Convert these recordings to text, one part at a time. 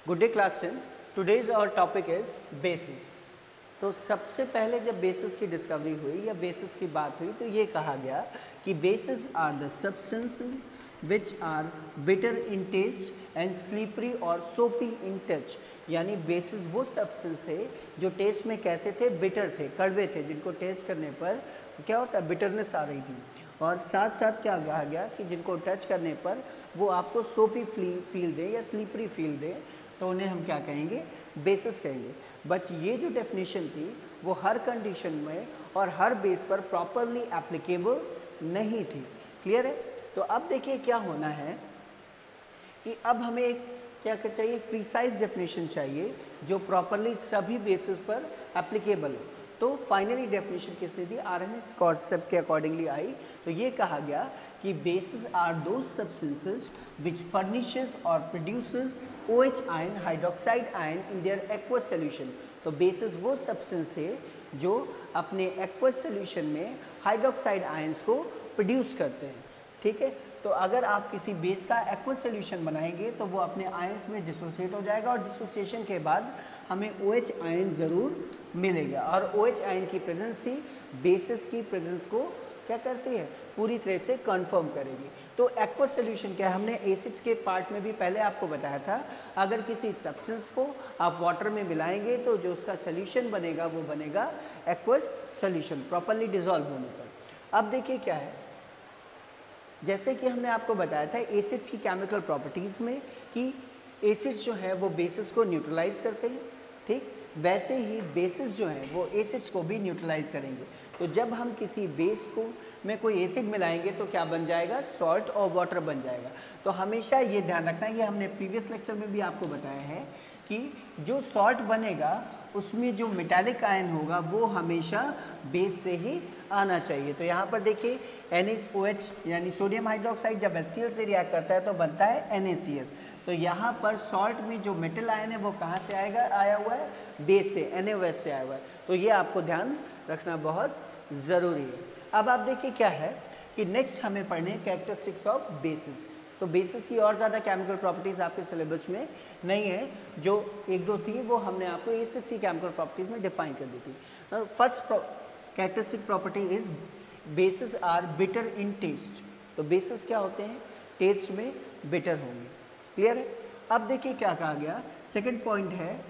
Good day class 10। Today's our topic is bases. तो सबसे पहले जब बेसिस की डिस्कवरी हुई या बेसिस की बात हुई तो ये कहा गया कि basis are the substances which are bitter in taste and slippery और सोपी इन टच। यानी बेसिस वो सब्सटेंस है जो टेस्ट में कैसे थे, बिटर थे, कड़वे थे, जिनको टेस्ट करने पर क्या होता है, बिटरनेस आ रही थी। और साथ साथ क्या कहा गया कि जिनको टच करने पर वो आपको सोपी फील दे या स्लीपरी फील दे, तो उन्हें हम क्या कहेंगे, बेसिस कहेंगे। बट ये जो डेफिनेशन थी वो हर कंडीशन में और हर बेस पर प्रॉपरली एप्लीकेबल नहीं थी। क्लियर है? तो अब देखिए क्या होना है कि अब हमें एक क्या चाहिए, एक प्रिसाइज डेफिनेशन चाहिए जो प्रॉपरली सभी बेसिस पर एप्लीकेबल हो। तो फाइनली डेफिनेशन किसने दी, आरएनएस कॉन्सेप्ट के अकॉर्डिंगली आई। तो ये कहा गया कि basis are those substances which furnishes or produces OH ion, hydroxide ion in their aqueous solution. तो बेसिस वो सब्सटेंस है जो अपने एक्वस सोल्यूशन में हाइड्रोक्साइड आयंस को प्रोड्यूस करते हैं। ठीक है, तो अगर आप किसी बेस का एक्वस सोल्यूशन बनाएंगे तो वो अपने आयंस में डिसोसिएट हो जाएगा और डिसोसिएशन के बाद हमें OH आयन ज़रूर मिलेगा। और OH आयन की प्रेजेंस ही बेसिस की प्रेजेंस को क्या करती है, पूरी तरह से कंफर्म करेगी। तो एक्वस सोल्यूशन क्या है, हमने एसिड्स के पार्ट में भी पहले आपको बताया था, अगर किसी सब्सटेंस को आप वाटर में मिलाएंगे तो जो उसका सोल्यूशन बनेगा वो बनेगा एक्वस सोल्यूशन, प्रॉपरली डिसॉल्व होने पर। अब देखिए क्या है, जैसे कि हमने आपको बताया था एसिड्स की केमिकल प्रॉपर्टीज़ में कि एसिड्स जो है वो बेसिस को न्यूट्रलाइज करते हैं। ठीक, वैसे ही बेसिस जो है वो एसिड्स को भी न्यूट्रलाइज करेंगे। तो जब हम किसी बेस को में कोई एसिड मिलाएंगे तो क्या बन जाएगा, सॉल्ट और वाटर बन जाएगा। तो हमेशा ये ध्यान रखना, ये हमने प्रीवियस लेक्चर में भी आपको बताया है कि जो सॉल्ट बनेगा उसमें जो मेटालिक आयन होगा वो हमेशा बेस से ही आना चाहिए। तो यहाँ पर देखिए NaOH यानी सोडियम हाइड्रोक्साइड जब HCl से रिएक्ट करता है तो बनता है NaCl। तो यहाँ पर सॉल्ट में जो मेटल आयन है वो कहाँ से आएगा, आया हुआ है बेस से, NaOH से आया हुआ है। तो ये आपको ध्यान रखना बहुत ज़रूरी है। अब आप देखिए क्या है कि नेक्स्ट हमें पढ़ने कैरेक्टरिस्टिक्स ऑफ बेसिस। तो बेसिस की और ज़्यादा केमिकल प्रॉपर्टीज़ आपके सिलेबस में नहीं है, जो एक दो थी वो हमने आपको एसएससी केमिकल प्रॉपर्टीज़ में डिफाइन कर दी थी। First characteristic property is bases are bitter in taste. तो बेसिस क्या होते हैं, टेस्ट में बिटर होंगे। क्लियर है? अब देखिए क्या कहा गया, सेकेंड पॉइंट है।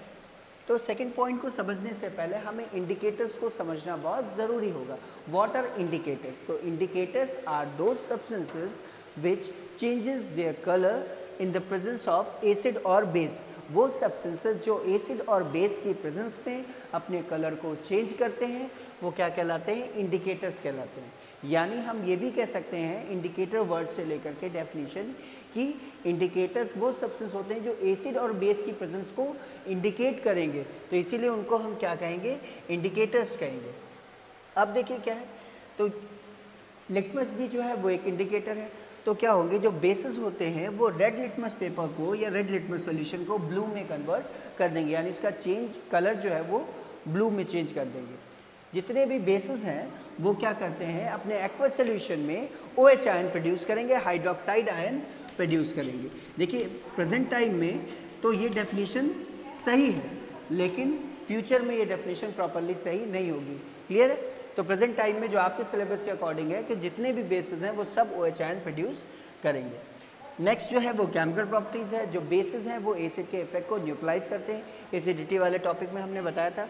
तो सेकेंड पॉइंट को समझने से पहले हमें इंडिकेटर्स को समझना बहुत ज़रूरी होगा। What are indicators? तो indicators are those substances which changes their color in the presence of acid और base। वो सब्सटेंसेस जो एसिड और बेस की प्रेजेंस में अपने कलर को चेंज करते हैं वो क्या कहलाते हैं, इंडिकेटर्स कहलाते हैं। यानी हम ये भी कह सकते हैं इंडिकेटर वर्ड से लेकर के डेफिनेशन कि इंडिकेटर्स वो सब्सटेंस होते हैं जो एसिड और बेस की प्रेजेंस को इंडिकेट करेंगे, तो इसीलिए उनको हम क्या कहेंगे, इंडिकेटर्स कहेंगे। अब देखिए क्या है, तो लिटमस भी जो है वो एक इंडिकेटर है। तो क्या होंगे, जो बेसिस होते हैं वो रेड लिटमस पेपर को या रेड लिटमस सॉल्यूशन को ब्लू में कन्वर्ट कर देंगे, यानी इसका चेंज कलर जो है वो ब्लू में चेंज कर देंगे। जितने भी बेसिस हैं वो क्या करते हैं, अपने एक्वस सॉल्यूशन में OH आयन प्रोड्यूस करेंगे, हाइड्रोक्साइड आयन प्रोड्यूस करेंगे। देखिए प्रेजेंट टाइम में तो ये डेफिनेशन सही है, लेकिन फ्यूचर में ये डेफिनेशन प्रॉपरली सही नहीं होगी। क्लियर है? तो प्रेजेंट टाइम में जो आपके सिलेबस के अकॉर्डिंग है कि जितने भी बेसिस हैं वो सब OH आयन प्रोड्यूस करेंगे। नेक्स्ट जो है वो केमिकल प्रॉपर्टीज़ है। जो बेसिस हैं वो एसिड के इफेक्ट को न्यूट्रलाइज करते हैं, एसिडिटी वाले टॉपिक में हमने बताया था।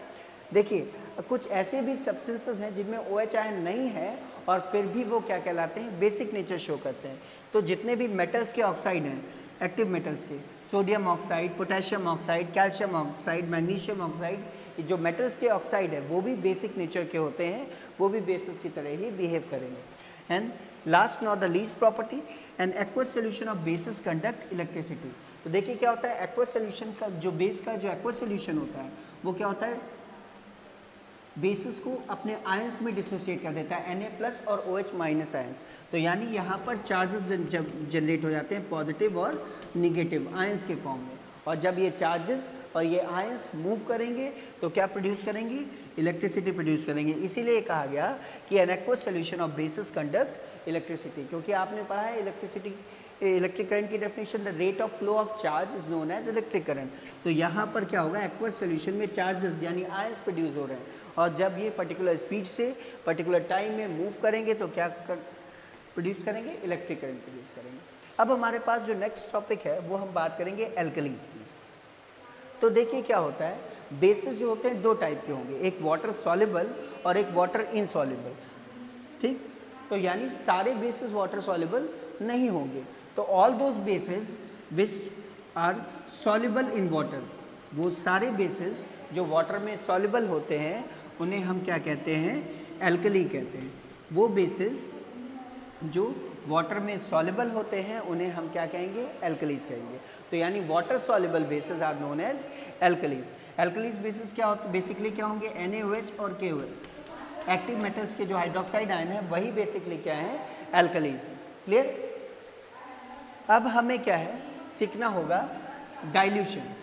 देखिए कुछ ऐसे भी सब्सटेंसेस हैं जिनमें OH आयन नहीं है और फिर भी वो क्या कहलाते हैं, बेसिक नेचर शो करते हैं। तो जितने भी मेटल्स के ऑक्साइड हैं, एक्टिव मेटल्स के, sodium oxide, potassium oxide, calcium oxide, magnesium oxide, जो मेटल्स के ऑक्साइड है वो भी बेसिक नेचर के होते हैं, वो भी बेसिस की तरह ही बिहेव करेंगे। And last not the least property, N aqueous solution of bases conduct electricity. तो देखिए क्या होता है, एक्वस सोल्यूशन का जो बेस का जो एक्वस सोल्यूशन होता है वो क्या होता है, बेसिस को अपने आयंस में डिसोसिएट कर देता है, Na+ और OH- आयंस। तो यानी यहाँ पर चार्जेस जनरेट हो जाते हैं पॉजिटिव और निगेटिव आयंस के फॉर्म में, और जब ये चार्जेस और ये आयंस मूव करेंगे तो क्या प्रोड्यूस करेंगी, इलेक्ट्रिसिटी प्रोड्यूस करेंगे। इसीलिए कहा गया कि an aqueous solution of bases conduct electricity, क्योंकि आपने पढ़ा है इलेक्ट्रिसिटी इलेक्ट्रिक करंट की definition, the rate of flow of charge is known as electric current. तो यहाँ पर क्या होगा, एक्वस सोल्यूशन में चार्जेस यानी आयंस प्रोड्यूस हो रहे हैं, और जब ये पर्टिकुलर स्पीड से पर्टिकुलर टाइम में मूव करेंगे तो क्या प्रोड्यूस करेंगे, इलेक्ट्रिक करंट प्रोड्यूस करेंगे। अब हमारे पास जो नेक्स्ट टॉपिक है वो हम बात करेंगे एल्कलीज की। तो देखिए क्या होता है, बेसिस जो होते हैं दो टाइप के होंगे, एक वाटर सॉल्युबल और एक वाटर इनसॉल्युबल, ठीक। तो यानी सारे बेसिस वाटर सॉल्युबल नहीं होंगे। तो all those bases which are soluble in water, वो सारे बेसिस जो वाटर में सॉल्युबल होते हैं उन्हें हम क्या कहते हैं, एल्कली कहते हैं। वो बेसिस जो वाटर में सॉल्युबल होते हैं उन्हें हम क्या कहेंगे, एल्कलीज कहेंगे। तो यानी water soluble bases are known as alkalis. Alkalis bases क्या होते, बेसिकली क्या होंगे, NaOH और KOH। एक्टिव मेटल्स के जो हाइड्रोक्साइड आयन है वही बेसिकली क्या है, एल्कलीज। क्लियर। अब हमें क्या है, सीखना होगा डाइल्यूशन।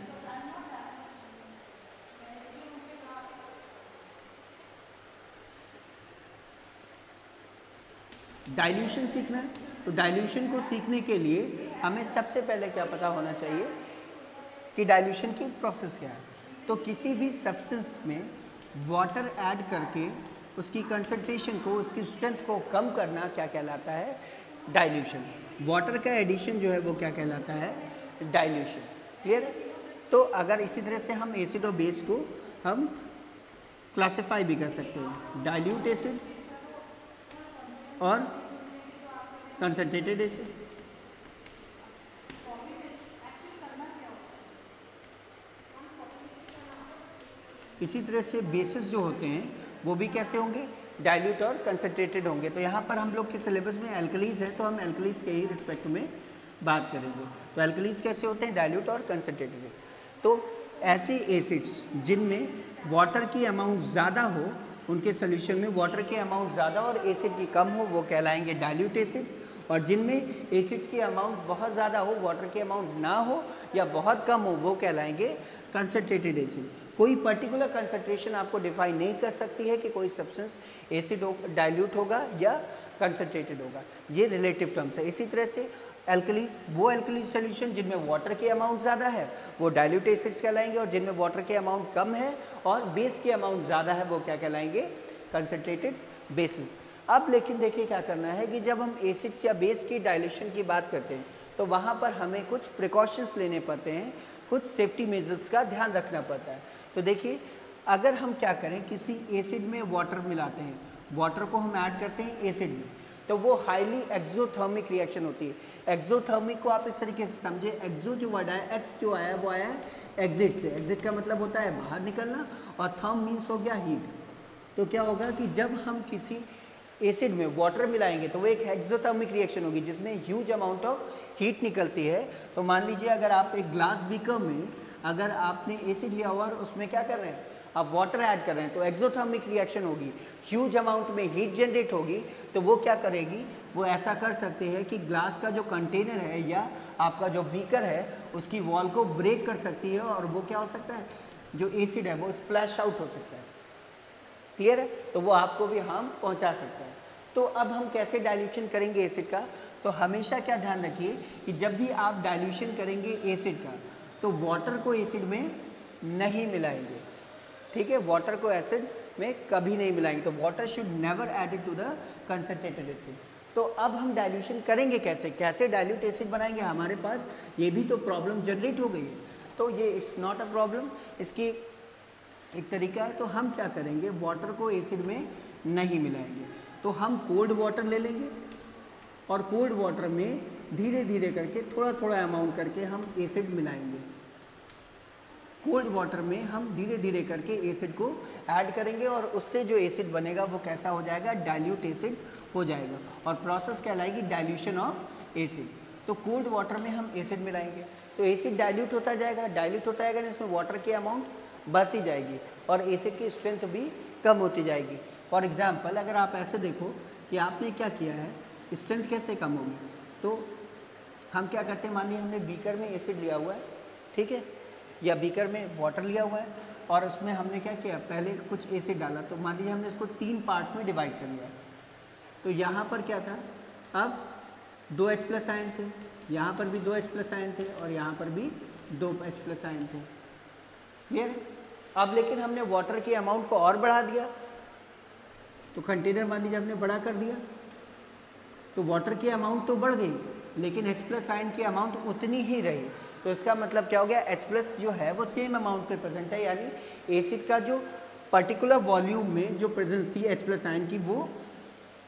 डाइल्यूशन सीखना है। तो डाइल्यूशन को सीखने के लिए हमें सबसे पहले क्या पता होना चाहिए कि डाइल्यूशन की प्रोसेस क्या है। तो किसी भी सब्सटेंस में वाटर ऐड करके उसकी कंसंट्रेशन को, उसकी स्ट्रेंथ को कम करना क्या कहलाता है, डाइल्यूशन। वाटर का एडिशन जो है वो क्या कहलाता है, डाइल्यूशन। क्लियर। तो अगर इसी तरह से हम एसिड और बेस को हम क्लासिफाई भी कर सकते हैं, डाइल्यूट एसिड और कंसंट्रेटेड एसिड। इसी तरह से बेसिस जो होते हैं वो भी कैसे होंगे, डाइल्यूट और कंसंट्रेटेड होंगे। तो यहाँ पर हम लोग के सिलेबस में एल्कलीज है तो हम एल्कलीज के ही रिस्पेक्ट में बात करेंगे। तो एल्कलीज कैसे होते हैं, डाइल्यूट और कंसंट्रेटेड। तो ऐसे एसिड्स जिनमें वाटर की अमाउंट ज़्यादा हो, उनके सोल्यूशन में वाटर की अमाउंट ज़्यादा और एसिड की कम हो, वो कहलाएंगे डाइल्यूट एसिड्स। और जिनमें एसिड्स की अमाउंट बहुत ज़्यादा हो, वाटर की अमाउंट ना हो या बहुत कम हो, वो कहलाएंगे कंसंट्रेटेड एसिड। कोई पर्टिकुलर कंसंट्रेशन आपको डिफाइन नहीं कर सकती है कि कोई सब्सटेंस एसिड डाइल्यूट होगा या कंसंट्रेटेड होगा, ये रिलेटिव टर्म्स है। इसी तरह से एल्कलीज, वो एल्कलीज सोल्यूशन जिनमें वाटर की अमाउंट ज़्यादा है वो डाइल्यूट एसिड्स कहलाएंगे, और जिनमें वाटर की अमाउंट कम है और बेस की अमाउंट ज़्यादा है वो क्या कहलाएंगे, कंसंट्रेटेड बेसिस। अब लेकिन देखिए क्या करना है कि जब हम एसिड्स या बेस की डाइल्यूशन की बात करते हैं तो वहाँ पर हमें कुछ प्रिकॉशंस लेने पड़ते हैं, कुछ सेफ्टी मेजर्स का ध्यान रखना पड़ता है। तो देखिए अगर हम क्या करें, किसी एसिड में वाटर मिलाते हैं, वाटर को हम ऐड करते हैं एसिड में, तो वो हाईली एक्सोथर्मिक रिएक्शन होती है। एक्सोथर्मिक को आप इस तरीके से समझे, एक्सो जो वर्ड है, एक्स जो आया वो आया है एग्जिट से। एग्जिट का मतलब होता है बाहर निकलना, और थर्म मीन्स हो गया हीट। तो क्या होगा कि जब हम किसी एसिड में वाटर मिलाएंगे तो वो एक एक्सोथर्मिक रिएक्शन होगी जिसमें ह्यूज अमाउंट ऑफ हीट निकलती है। तो मान लीजिए अगर आप एक ग्लास बीकर में अगर आपने एसिड लिया हुआ और उसमें क्या कर रहे हैं, आप वाटर ऐड कर रहे हैं, तो एक्सोथर्मिक रिएक्शन होगी, ह्यूज अमाउंट में हीट जनरेट होगी। तो वो क्या करेगी, वो ऐसा कर सकते हैं कि ग्लास का जो कंटेनर है या आपका जो बीकर है उसकी वॉल को ब्रेक कर सकती है, और वो क्या हो सकता है, जो एसिड है वो स्प्लैश आउट हो सकता है। क्लियर है। तो वो आपको भी हार्म पहुंचा सकता है। तो अब हम कैसे डाइल्यूशन करेंगे एसिड का, तो हमेशा क्या ध्यान रखिए कि जब भी आप डाइल्यूशन करेंगे एसिड का तो वाटर को एसिड में नहीं मिलाएंगे, ठीक है, वाटर को एसिड में कभी नहीं मिलाएंगे। तो water should never added to the concentrated acid. तो अब हम डाइल्यूशन करेंगे कैसे, कैसे डाइल्यूट एसिड बनाएंगे, हमारे पास ये भी तो प्रॉब्लम जनरेट हो गई है। तो ये इट्स नॉट अ प्रॉब्लम, इसकी एक तरीका है। तो हम क्या करेंगे, वाटर को एसिड में नहीं मिलाएंगे, तो हम कोल्ड वाटर ले लेंगे और कोल्ड वाटर में धीरे धीरे करके थोड़ा थोड़ा अमाउंट करके हम एसिड मिलाएंगे। कोल्ड वाटर में हम धीरे धीरे करके एसिड को ऐड करेंगे और उससे जो एसिड बनेगा वो कैसा हो जाएगा, डाइल्यूट एसिड हो जाएगा, और प्रोसेस कहलाएगी डाइल्यूशन ऑफ एसिड। तो कोल्ड वाटर में हम एसिड मिलाएंगे तो एसिड डाइल्यूट होता जाएगा, डाइल्यूट होता जाएगा, इसमें वाटर की अमाउंट बढ़ती जाएगी और एसिड की स्ट्रेंथ भी कम होती जाएगी। फॉर एग्जाम्पल अगर आप ऐसे देखो कि आपने क्या किया है, स्ट्रेंथ कैसे कम होगी, तो हम क्या करते हैं, मान लीजिए हमने बीकर में एसिड लिया हुआ है, ठीक है, या बीकर में वाटर लिया हुआ है और उसमें हमने क्या किया, पहले कुछ एसिड डाला, तो मान लीजिए हमने इसको 3 पार्ट्स में डिवाइड कर लिया। तो यहाँ पर क्या था, अब 2H+ आयन थे, यहाँ पर भी 2 H प्लस आयन थे और यहाँ पर भी 2 H प्लस आयन थे। क्लियर है? अब लेकिन हमने वाटर की अमाउंट को और बढ़ा दिया, तो कंटेनर मान लीजिए हमने बड़ा कर दिया, तो वाटर की अमाउंट तो बढ़ गई लेकिन H प्लस आयन की अमाउंट उतनी ही रही। तो इसका मतलब क्या हो गया, H प्लस जो है वो सेम अमाउंट पे प्रेजेंट है, यानी एसिड का जो पर्टिकुलर वॉल्यूम में जो प्रेजेंस थी H प्लस आयन की वो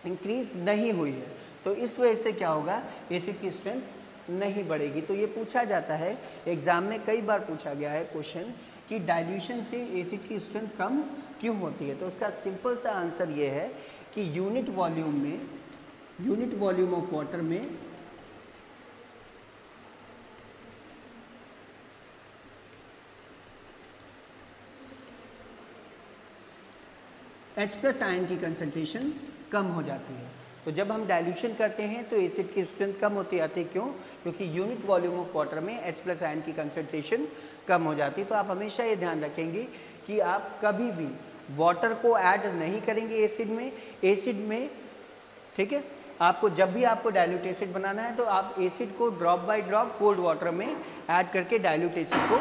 इंक्रीज नहीं हुई है। तो इस वजह से क्या होगा, एसिड की स्ट्रेंथ नहीं बढ़ेगी। तो ये पूछा जाता है एग्जाम में, कई बार पूछा गया है क्वेश्चन कि डाइल्यूशन से एसिड की स्ट्रेंथ कम क्यों होती है। तो उसका सिंपल सा आंसर ये है कि यूनिट वॉल्यूम ऑफ वाटर में H प्लस आयन की कंसंट्रेशन कम हो जाती है। तो जब हम डाइल्यूशन करते हैं तो एसिड की स्ट्रेंथ कम होती जाती है। क्यों? क्योंकि यूनिट वॉल्यूम ऑफ वाटर में H प्लस आयन की कंसंट्रेशन कम हो जाती है। तो आप हमेशा ये ध्यान रखेंगे कि आप कभी भी वाटर को ऐड नहीं करेंगे एसिड में, ठीक है। आपको जब भी आपको डाइल्यूट एसिड बनाना है तो आप एसिड को drop by drop cold water में ऐड करके डाइल्यूट एसिड को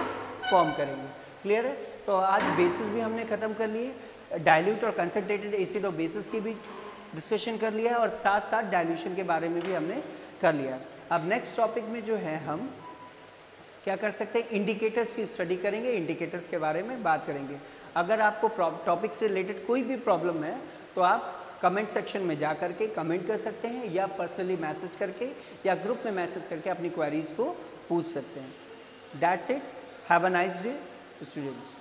फॉर्म करेंगे। क्लियर है? तो आज बेसिस भी हमने ख़त्म कर लिए, डाइल्यूट और कंसनट्रेटेड एसिड और बेसिस की भी डिस्कशन कर लिया है और साथ साथ डाइल्यूशन के बारे में भी हमने कर लिया। अब नेक्स्ट टॉपिक में जो है हम क्या कर सकते हैं, इंडिकेटर्स की स्टडी करेंगे, इंडिकेटर्स के बारे में बात करेंगे। अगर आपको टॉपिक से रिलेटेड कोई भी प्रॉब्लम है तो आप कमेंट सेक्शन में जा करके कमेंट कर सकते हैं या पर्सनली मैसेज करके या ग्रुप में मैसेज करके अपनी क्वेरीज को पूछ सकते हैं। That's it, have a nice day students.